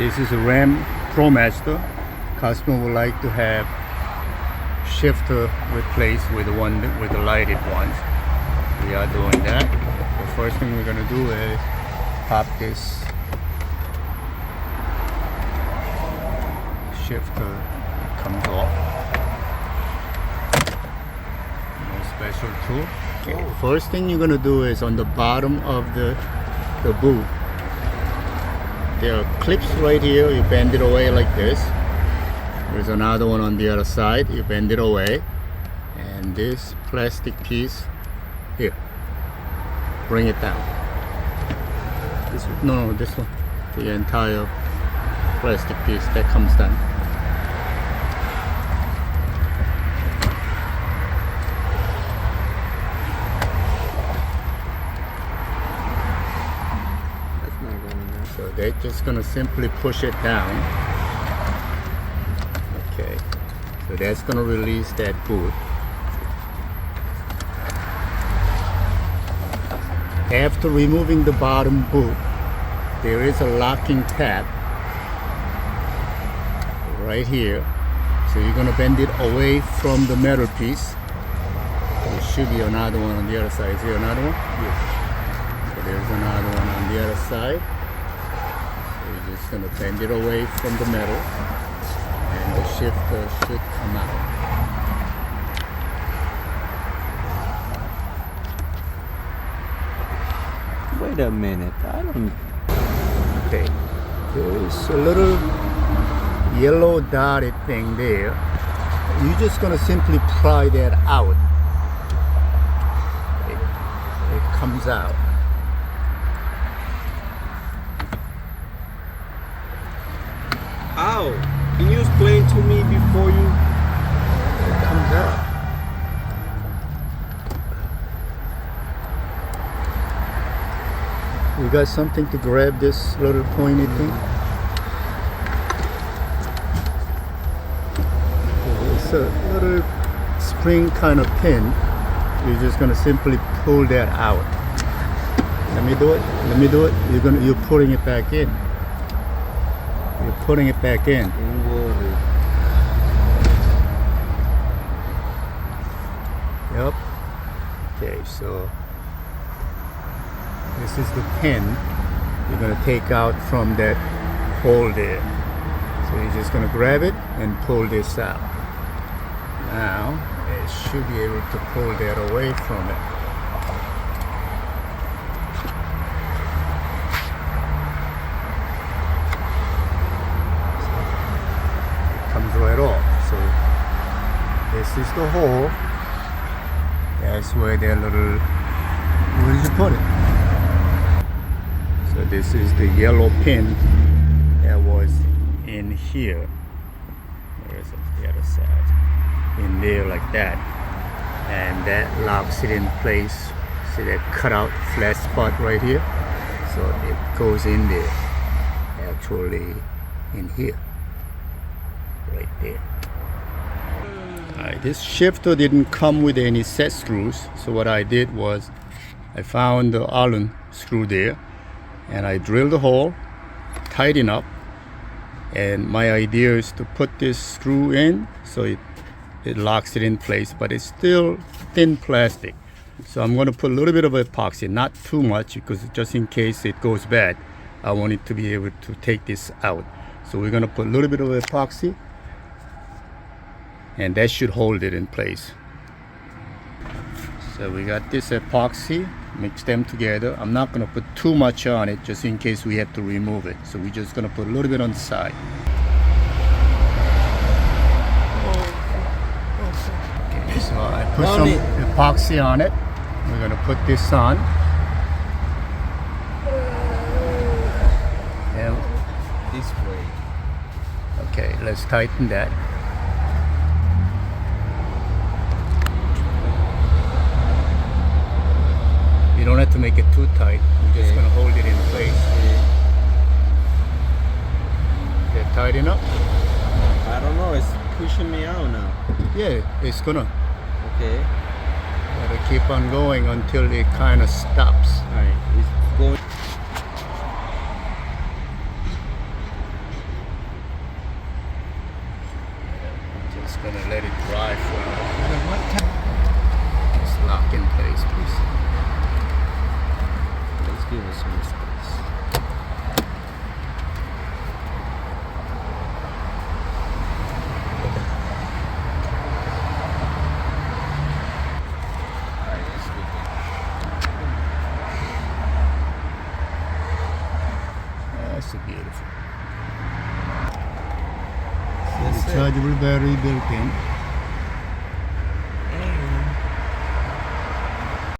This is a Ram Promaster. Customer would like to have shifter replaced with the one with the lighted ones. We are doing that. The first thing we're gonna do is pop this shifter. It comes off. No special tool. Okay. First thing you're gonna do is on the bottom of the boot. There are clips right here, you bend it away like this. There's another one on the other side, you bend it away. And this plastic piece here, bring it down. This one? No, this one. The entire plastic piece that comes down. So they're just gonna simply push it down. Okay, so that's gonna release that boot. After removing the bottom boot, there is a locking tab right here. So you're gonna bend it away from the metal piece. There should be another one on the other side. Is there another one? Yes. So there's another one on the other side. You're just going to bend it away from the metal and the shifter should come out. Wait a minute, I don't... Okay, there's a little yellow dotted thing there. You're just going to simply pry that out. It comes out. How? Can you explain to me before you... It comes out. You got something to grab this little pointy thing? It's a little spring kind of pin. You're just gonna simply pull that out. Let me do it. Let me do it. You're putting it back in. You're putting it back in. Don't worry. Yep. Okay, so this is the pin you're going to take out from that hole there. So you're just going to grab it and pull this out. Now, it should be able to pull that away from it. Right off. So this is the hole. That's where that little, where did you put it? So this is the yellow pin that was in here. Where is it? The other side. In there like that. And that locks it in place. See that cut out flat spot right here? So it goes in there. Actually in here. Right there. Alright, this shifter didn't come with any set screws, so what I did was I found the Allen screw there and I drilled the hole, tighten up, and my idea is to put this screw in so it locks it in place, but it's still thin plastic. So I'm going to put a little bit of epoxy, not too much, because just in case it goes bad, I want it to be able to take this out. So we're going to put a little bit of epoxy, and that should hold it in place. So we got this epoxy, mix them together. I'm not going to put too much on it just in case we have to remove it. So we're just going to put a little bit on the side. Okay, so I put some epoxy on it. We're going to put this on. And This way. okay, let's tighten that. You don't have to make it too tight. We're just going to hold it in place. Is that tight enough? I don't know, it's pushing me out now. Yeah, it's going to. Okay. Gotta keep on going until it kind of stops. Alright, it's going. gonna let it dry for a while. And what time? Just lock in place, please. Let's give it some space. Alright, let's do That's beautiful. That's it. Rechargeable battery built in.